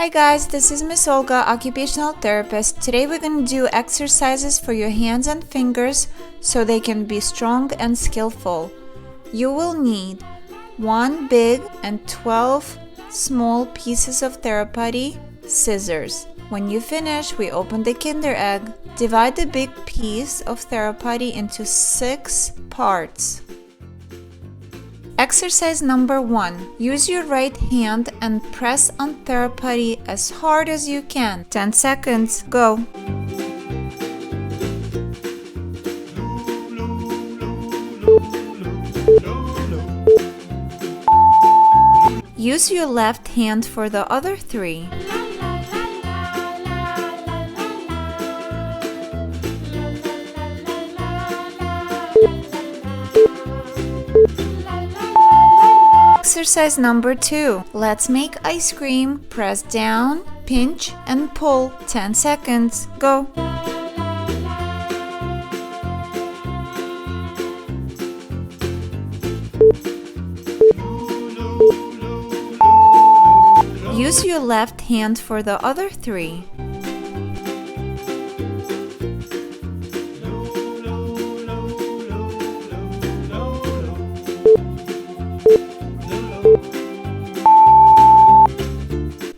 Hi guys, this is Miss Olga, occupational therapist. Today we're going to do exercises for your hands and fingers so they can be strong and skillful. You will need 1 big and 12 small pieces of Theraputty, scissors. When you finish, we open the Kinder Egg. Divide the big piece of Theraputty into 6 parts. Exercise number 1. Use your right hand and press on Theraputty as hard as you can. 10 seconds. Go. Use your left hand for the other 3. Exercise number 2. Let's make ice cream. Press down, pinch, and pull. 10 seconds. Go. Use your left hand for the other 3.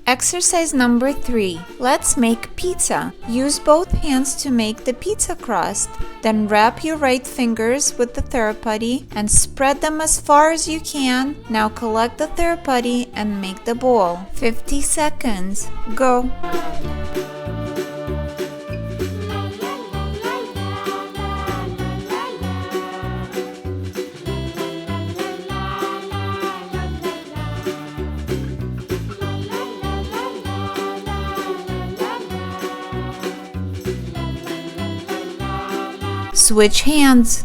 Exercise number 3. Let's make pizza. Use both hands to make the pizza crust. Then wrap your right fingers with the Theraputty and spread them as far as you can. Now collect the Theraputty and make the bowl. 50 seconds. Go. Switch hands.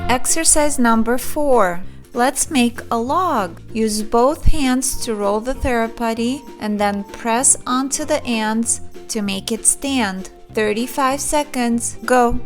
Exercise number 4. Let's make a log. Use both hands to roll the Theraputty and then press onto the ends to make it stand. 35 seconds. Go.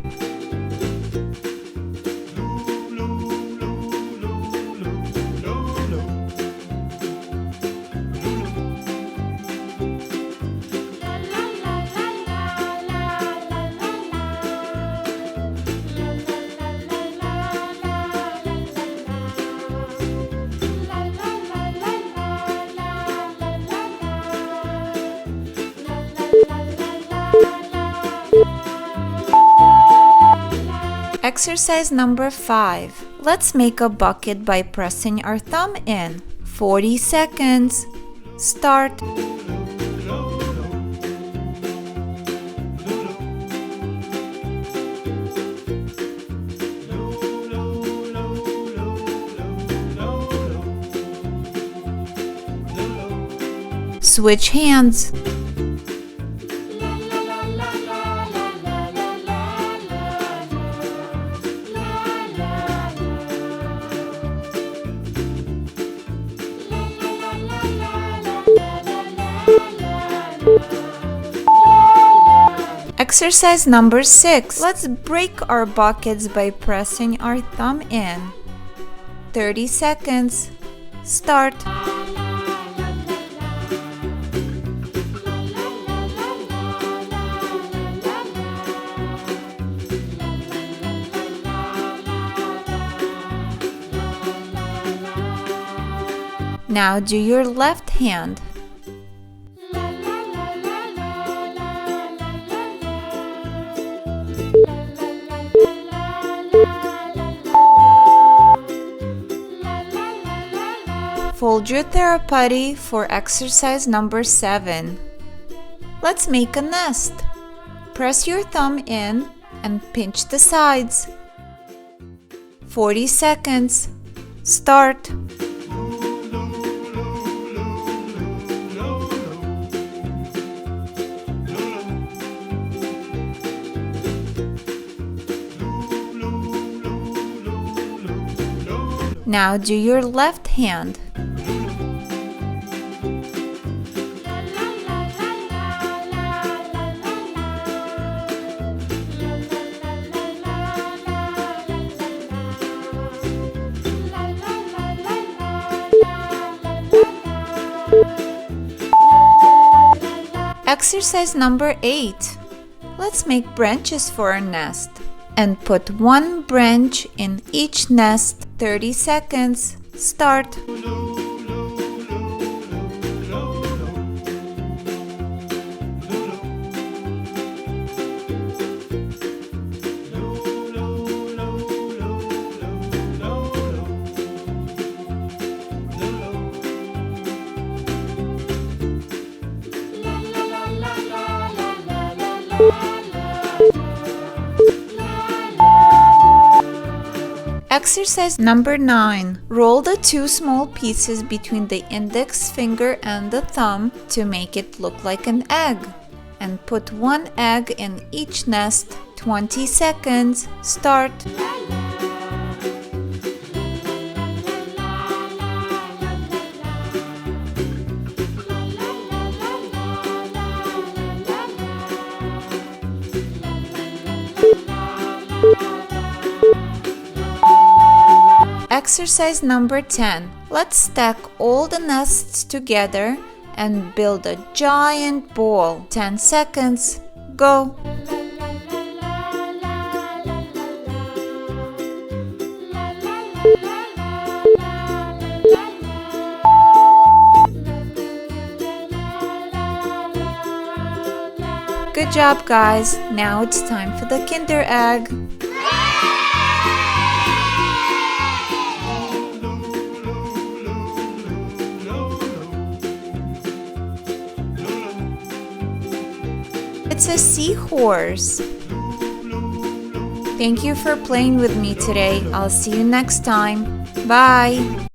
Exercise number 5. Let's make a bucket by pressing our thumb in. 40 seconds. Start. Switch hands. Exercise number 6. Let's break our buckets by pressing our thumb in. 30 seconds. Start. Now do your left hand. Fold your Theraputty for exercise number 7. Let's make a nest. Press your thumb in and pinch the sides. 40 seconds. Start. Now do your left hand. Exercise number 8. Let's make branches for our nest and put one branch in each nest. 30 seconds. Start. Exercise number 9. Roll the 2 small pieces between the index finger and the thumb to make it look like an egg. And put one egg in each nest. 20 seconds. Start. Exercise number 10. Let's stack all the nests together and build a giant ball. 10 seconds. Go. Good job, guys. Now it's time for the Kinder Egg. It's a seahorse. Thank you for playing with me today. I'll see you next time. Bye.